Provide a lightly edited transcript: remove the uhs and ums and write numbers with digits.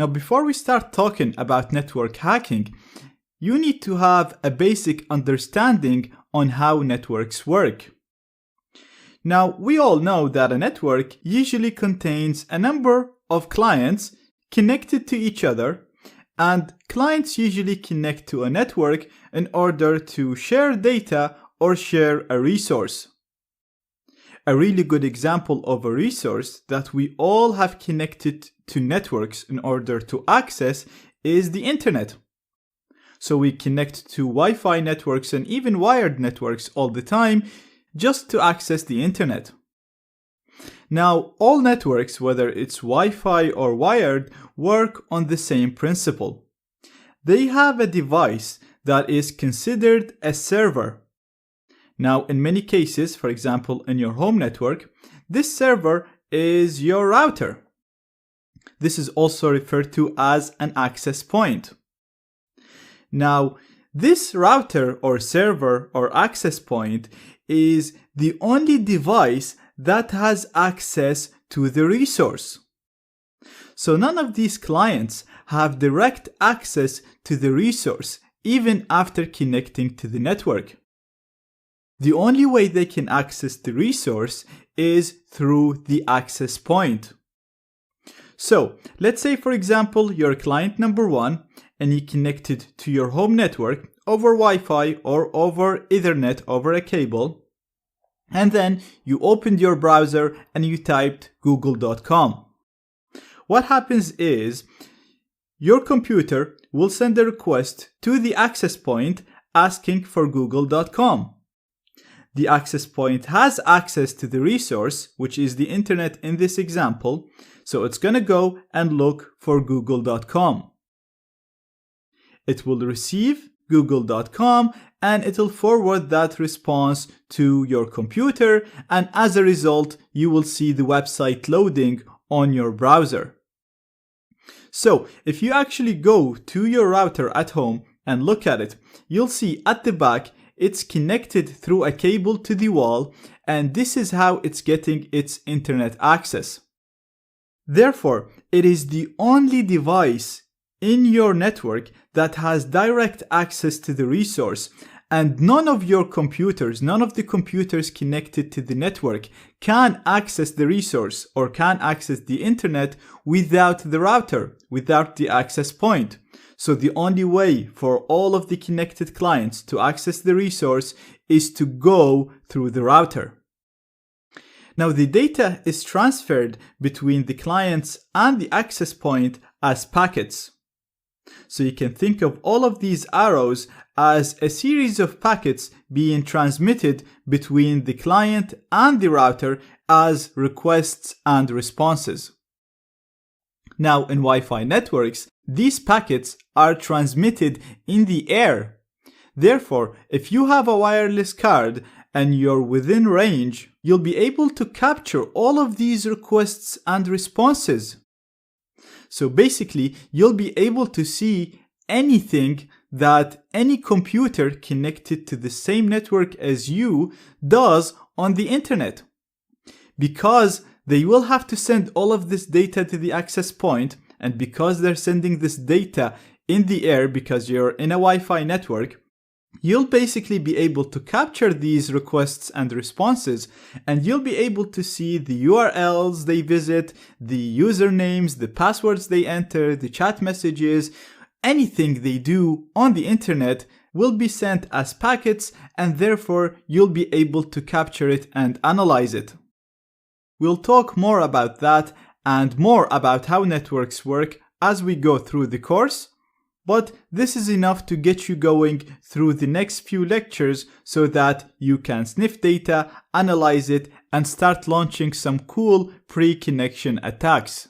Now, before we start talking about network hacking, you need to have a basic understanding on how networks work. Now, we all know that a network usually contains a number of clients connected to each other, and clients usually connect to a network in order to share data or share a resource. A really good example of a resource that we all have connected to networks in order to access is the internet. So we connect to Wi-Fi networks and even wired networks all the time just to access the internet. Now, all networks, whether it's Wi-Fi or wired, work on the same principle. They have a device that is considered a server. Now, in many cases, for example, in your home network, this server is your router. This is also referred to as an access point. Now, this router or server or access point is the only device that has access to the resource. So none of these clients have direct access to the resource even after connecting to the network. The only way they can access the resource is through the access point. So let's say, for example, you're client number 1 and you connected to your home network over Wi-Fi or over Ethernet over a cable, and then you opened your browser and you typed google.com. What happens is your computer will send a request to the access point asking for google.com. The access point has access to the resource, which is the internet in this example, so it's going to go and look for google.com. It will receive google.com and it will forward that response to your computer, and as a result, you will see the website loading on your browser. So if you actually go to your router at home and look at it, you'll see at the back it's connected through a cable to the wall, and this is how it's getting its internet access. Therefore, it is the only device in your network that has direct access to the resource, and none of your computers, none of the computers connected to the network can access the resource or can access the internet without the router, without the access point. So the only way for all of the connected clients to access the resource is to go through the router. Now the data is transferred between the clients and the access point as packets. So you can think of all of these arrows as a series of packets being transmitted between the client and the router as requests and responses. Now in Wi-Fi networks, these packets are transmitted in the air. Therefore, if you have a wireless card and you're within range, you'll be able to capture all of these requests and responses. So basically, you'll be able to see anything that any computer connected to the same network as you does on the internet. Because they will have to send all of this data to the access point, and because they're sending this data in the air because you're in a Wi-Fi network, you'll basically be able to capture these requests and responses, and you'll be able to see the URLs they visit, the usernames, the passwords they enter, the chat messages. Anything they do on the internet will be sent as packets, and therefore you'll be able to capture it and analyze it. We'll talk more about that and more about how networks work as we go through the course. But this is enough to get you going through the next few lectures so that you can sniff data, analyze it, and start launching some cool pre-connection attacks.